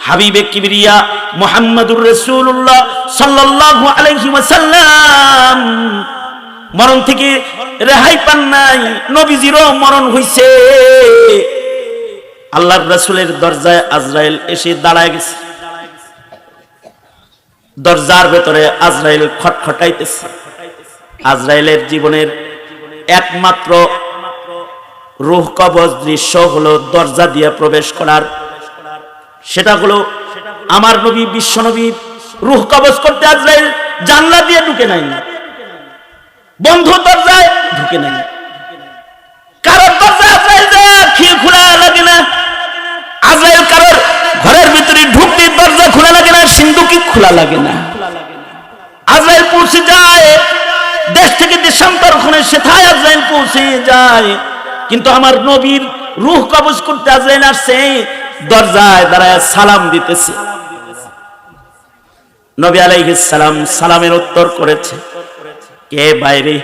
হাবিবে কিবরিয়া মুহাম্মদুর রাসূলুল্লাহ সাল্লাল্লাহু আলাইহি ওয়াসাল্লাম মরণ থেকে রেহাই পান নাই, নবীজিরও মরণ হইছে। আল্লাহর রাসূলের দরজায় আজরাইল এসে দাঁড়ায় গেছে। দরজার ভেতরে আজরাইল খটখটাইতেছে। আজরাইলের জীবনের একমাত্র রূহ কবজ দৃশ্য হলো দরজা দিয়ে প্রবেশ করার। সেটা হলো আমার নবী বিশ্ব নবীর রূহ কবজ করতে আজরাইল জানলা দিয়ে ঢুকে নাই, বন্ধ দরজায় ঢুকে নাই। কারোর দরজা আজরাইল খিল খোলা লাগে না, আজরাইল কারোর ঘরের ভিতরে ঢুকতে দরজা খোলা লাগে না, সিন্ধুকি খোলা লাগে না। আজরাইল পৌঁছে যায় দেশ থেকে দেশান্তর, ওখানে সেথায় আজরাইল পৌঁছে যায়। কিন্তু আমার নবীর রূহ কবজ করতে আজরাইল আসছে, দরজায় দাঁড়ায় সালাম দিতেছে। নবী আলাইহিস সালাম সালামের উত্তর করেছে, কে বাইরে?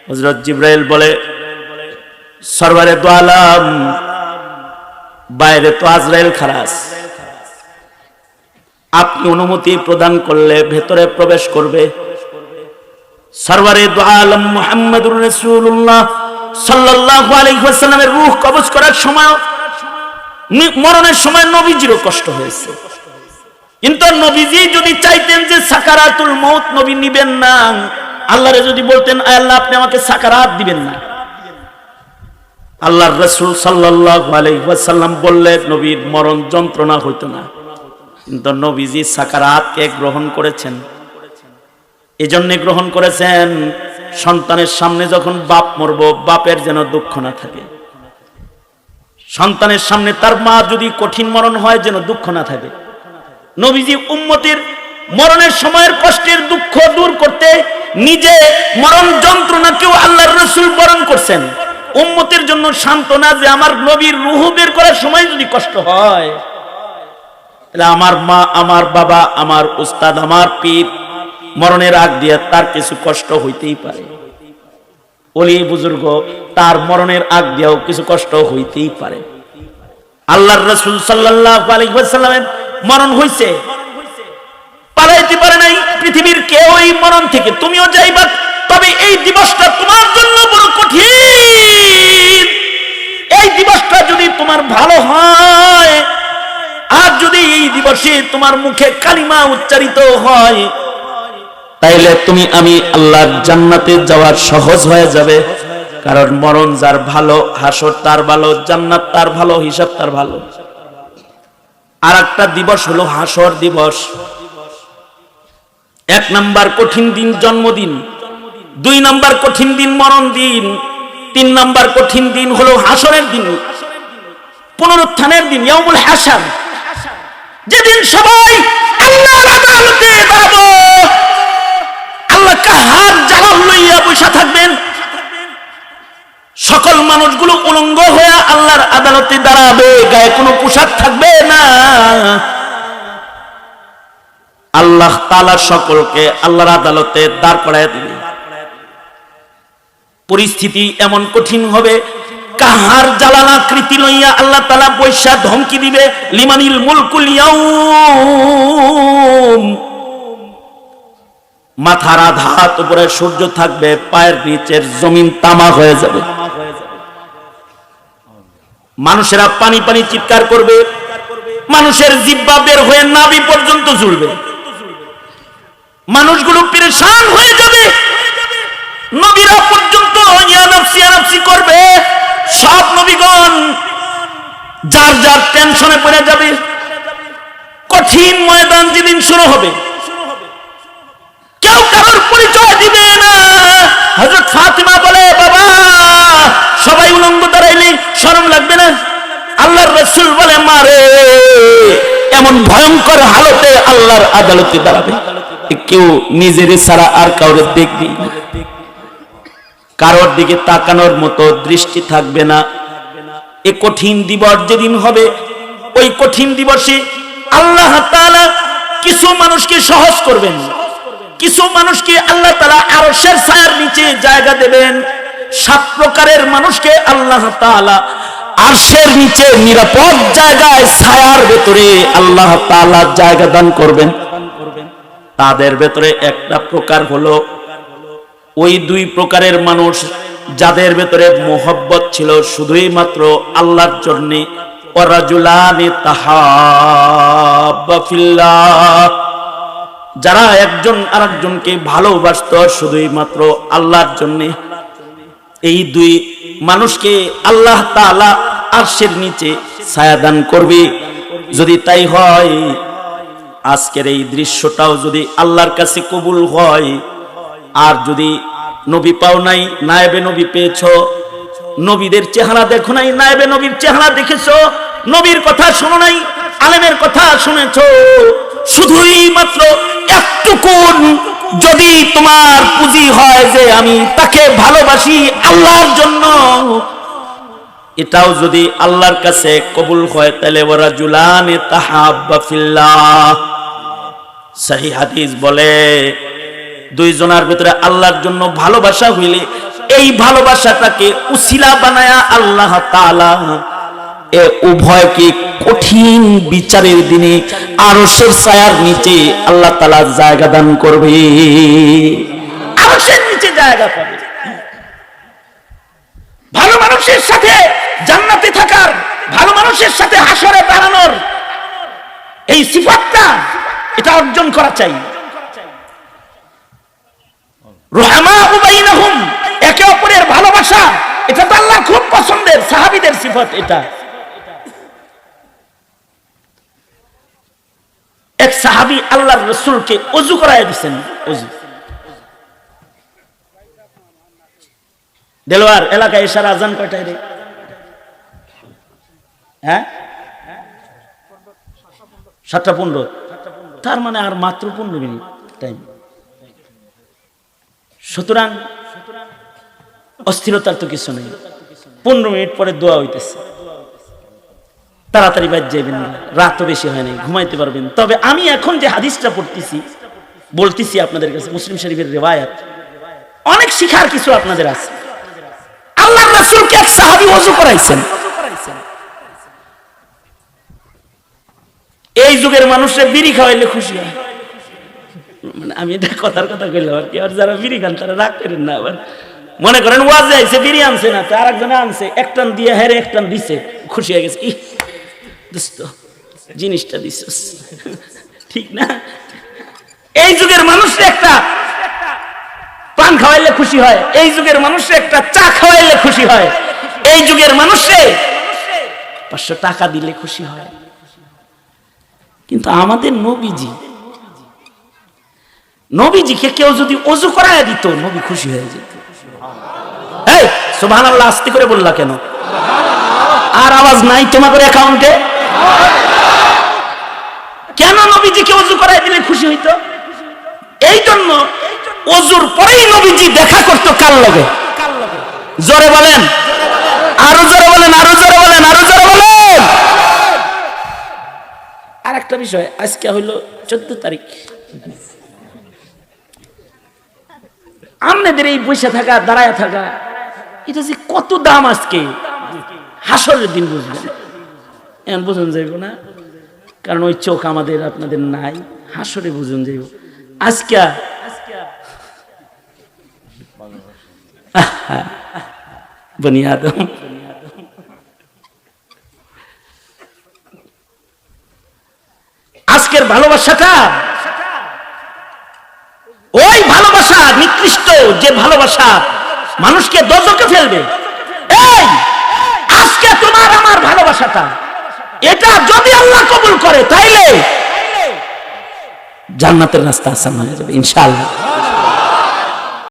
হযরত জিবরাইল বলে, সরওয়ারে দু আলম, বাইরে তো আজরাইল খারাস, আপনি অনুমতি প্রদান করলে ভেতরে প্রবেশ করবে। সরওয়ারে দু আলম মুহাম্মদুর রাসূলুল্লাহ সাল্লাল্লাহু আলাইহি ওয়াসাল্লামের রূহ কবজ করার সময়, মরণের সময় নবীজিরও কষ্ট হয়েছে। কিন্তু নবীজি যদি চাইতেন যে সাকারাতুল মউত নবী নিবেন না, আল্লাহরে যদি বলতেন আয় আল্লাহ আপনি আমাকে সাকারাত দিবেন না, আল্লাহর রাসূল সাল্লাল্লাহু আলাইহি ওয়াসাল্লাম বললে নবীর মরণ যন্ত্রণা হইতো না। কিন্তু নবীজি সাকারাতকে গ্রহণ করেছেন। এজন্য গ্রহণ করেছেন, সন্তানের সামনে যখন বাপ মরবো, বাপের যেন দুঃখ না থাকে। সন্তানের সামনে তার মা যদি কঠিন মরণ হয়, যেন দুঃখ না থাকে। নবীজি উম্মতের মরণের সময়ের কষ্টের দুঃখ দূর করতে নিজে মরণ যন্ত্রণাকেও আল্লাহর রাসূল বরণ করছেন, উম্মতের জন্য সান্ত্বনা যে আমার নবীর রূহ বের করার সময় যদি কষ্ট হয়, তাহলে আমার মা, আমার বাবা, আমার উস্তাদ, আমার পীর মরণের আগ দিয়ে তার কিছু কষ্ট হইতেই পারে। ওলি বুজুর্গ তার মরণের আগ দিয়েও কিছু কষ্ট হইতেই পারে। আল্লাহর রাসূল সাল্লাল্লাহু আলাইহি ওয়াসাল্লামের মরণ হইছে, পালাইতে পারে নাই পৃথিবীর কেউ এই মরণ থেকে। তুমিও যাইবা, তবে এই দিবসটা তোমার জন্য বড় কঠিন। এই দিবসটা যদি তোমার ভালো হয়, আর যদি এই দিবসে তোমার মুখে কালিমা উচ্চারিত হয়, তাইলে তুমি আমি আল্লাহর জান্নাতে যাওয়ার সহজ হয়ে যাবে। কারণ মরণ যার ভালো, হাসর তার ভালো, জান্নাত তার ভালো, হিসাব তার ভালো। আর একটা দিবস হলো হাসর দিবস। এক নাম্বার কঠিন দিন জন্মদিন, দুই নাম্বার কঠিন দিন মরণ দিন, তিন নাম্বার কঠিন দিন হলো হাসরের দিন, পুনরুত্থানের দিন, ইয়াউমুল হাসার, যেদিন সবাই আল্লাহর আদালতে দাঁড়াবো। আল্লাহ কাহার জালাল লইয়া বসা থাকবেন, সকল মানুষগুলো উলঙ্গ হয়ে আল্লাহর আদালতে দাঁড়াবে, গায়ে কোনো পোশাক থাকবে না। আল্লাহ তাআলা সকলকে আল্লাহর আদালতে দাঁড় করায় দিবে। পরিস্থিতি এমন কঠিন হবে, কাহার জালালাকৃতি লইয়া আল্লাহ তাআলা বৈশা ধমকি দিবে, লিমানিল মুলকুল ইয়াউম। মাথার আঘাত উপরে সূর্য থাকবে, পায়ের নিচের জমিন তামা হয়ে যাবে। মানুষেরা পানি পানি চিৎকার করবে, মানুষের জিহ্বা বের হয়ে নাভি পর্যন্ত ঝুলবে, মানুষগুলো পেরেশান হয়ে যাবে, নবীরা পর্যন্ত ইয়া নাফসি ইয়া নাফসি করবে। সব নবীগণ যার যার টেনশনে পড়ে যাবে। কঠিন ময়দান যেদিন শুরু হবে, কেউ কারোর পরিচয় দিবে না। হযরত ফাতিমা বলে, বাবা সবাই উলঙ্গ দাঁড়াইলে শরম লাগবে না? আল্লাহর রাসূল বলে, মারে এমন ভয়ঙ্কর হালতে আল্লাহর আদালতে দাঁড়াবে, কেউ নিজের ছাড়া আর কাউরে দেখবি না, কারোর দিকে তাকানোর মতো দৃষ্টি থাকবে না। এই কঠিন দিবস যেদিন হবে, ওই কঠিন দিবসে আল্লাহ তাআলা কিছু মানুষকে সহজ করবেন, কিছু মানুষকে আল্লাহ তাআলা আরশের ছায়ার নিচে জায়গা দেবেন। 7 প্রকারের মানুষকে আল্লাহ তাআলা আরশের নিচে নিরাপদ জায়গায় ছায়ার ভেতরে আল্লাহ তাআলা জায়গা দান করবেন। তাদের ভেতরে একটা প্রকার হলো ওই দুই প্রকারের মানুষ যাদের ভেতরে মোহব্বত ছিল শুধুই মাত্র আল্লাহর জন্য, ওয়ারাজুলানি তাহাব্বা ফিল্লাহ, যারা একজন আরেকজনকে ভালোবাসত শুধুই মাত্র আল্লাহর জন্য। এই দুই মানুষকে আল্লাহ তাআলা আরশের নিচে ছায়া দান করবে। যদি তাই হয়, আজকের এই দৃশ্যটাও যদি আল্লাহর কাছে কবুল হয়, আর যদি নবী পাও নাই, নায়েবে নবী পেয়েছো, নবীদের চেহারা দেখো নাই, নায়েবে নবীর চেহারা দেখেছো, নবীর কথা শোনো নাই, আলেমের কথা শুনেছো, শুধুই মাত্র একটুকুন যদি তোমার পুঁজি হয় যে আমি তাকে ভালোবাসি আল্লাহর জন্য, এটাও যদি আল্লাহর কাছে কবুল হয়, তাহলে ওয়ারাজুলানি তাহাব্বা ফিল্লাহ। সহিহ হাদিস বলে দুইজনের ভিতরে আল্লাহর জন্য ভালোবাসা হইলে এই ভালোবাসাটাকে উসিলা বানায়া আল্লাহ তাআলা এ উভয়কে কঠিন বিচারের দিনে আরশের ছায়ার নিচে আল্লাহ তাআলা জায়গা দান করবে, আরশের নিচে জায়গা পাবে। ভালো মানুষের সাথে জান্নাতে থাকার, ভালো মানুষের সাথে হাসরে দাঁড়ানোর এই সিফাতটা এটা অর্জন করা চাই। রুহামাউ বাইনাহুম, একে অপরের ভালোবাসা, এটা তো আল্লাহ খুব পছন্দের, সাহাবীদের সিফাত। এটা এক সাহাবী আল্লাহর রাসূলকে ওযু করায় দিবেন। ওযু দেলোয়ার এলাকায় এশার আজান কয়টায় রে? হ্যাঁ 7:15, তার মানে আর মাত্র 15 মিনিট টাইম। সুতরাং অস্থিরতার তো কিছু নেই, 15 মিনিট পরে দোয়া হইতেছে, তাড়াতাড়ি বাজ যাবেন, রাতও বেশি হয় নাই, ঘুমাইতে পারবেন। তবে আমি এখন যে হাদিসটা পড়তেছি, বলতেছি আপনাদের কাছে, মুসলিম শরীফের রিওয়ায়াত, অনেক শিখার কিছু আপনাদের আছে। আল্লাহর রাসূলকে এক সাহাবী ওযু করাইছেন। এই যুগের মানুষরা বিড়ি খাওয়াইলে খুশি হয়, মানে আমি এটা কথার কথা কইলাম আর কি। আর যারা বিড়ি খান তারা রাগ করেন না, আবার মনে করেন ওয়াজে আইছে, বিড়ি আনছে না, তো আরেকজনে আনছে, একটান দিয়ে হেরে একটান দিছে, খুশি হয়ে গেছে, ই দোস্ত জিনিসটা দিছস, ঠিক না? এই যুগের মানুষরা একটা পান খাওয়াইলে খুশি হয়, এই যুগের মানুষরা একটা চা খাওয়াইলে খুশি হয়, এই যুগের মানুষরা 500 টাকা দিলে খুশি হয়। কিন্তু আমাদের নবীজিকে কেউ যদি ওযু করায় দিত, নবী খুশি হয়ে যেত। এই সুবহানাল্লাহ আস্তে করে বললা কেন? আর আওয়াজ নাই তোমাদের অ্যাকাউন্টে? কেন নবীজিকে ওযু করায় দিলে খুশি হইতো? এই জন্য ওযুর পরেই নবীজি দেখা করত কার লগে? জোরে বলেন, আরো জোরে বলেন, আরো জোরে বলেন, আরো জোরে বলেন। আর একটা বিষয়, আজকে হইল 14 তারিখ, আপনাদের এই বসে থাকা, দাঁড়ায় থাকা, এটা যে কত দাম আজকে, হাসরের দিন বুঝবেন। এখন বুঝুন যাইব না, কারণ ওই চোখ আমাদের আপনাদের নাই, হাসরে বুঝুন যাইব। আজকে বনি আদম, আজকের ভালোবাসাটা ওই ভালোবাসা নিকৃষ্ট, যে ভালোবাসা মানুষকে দোজখে ফেলবে। এই আজকে তোমার আমার ভালোবাসাটা, এটা যদি আল্লাহ কবুল করে, তাইলে জান্নাতের রাস্তা আসান হয়ে যাবে ইনশাআল্লাহ।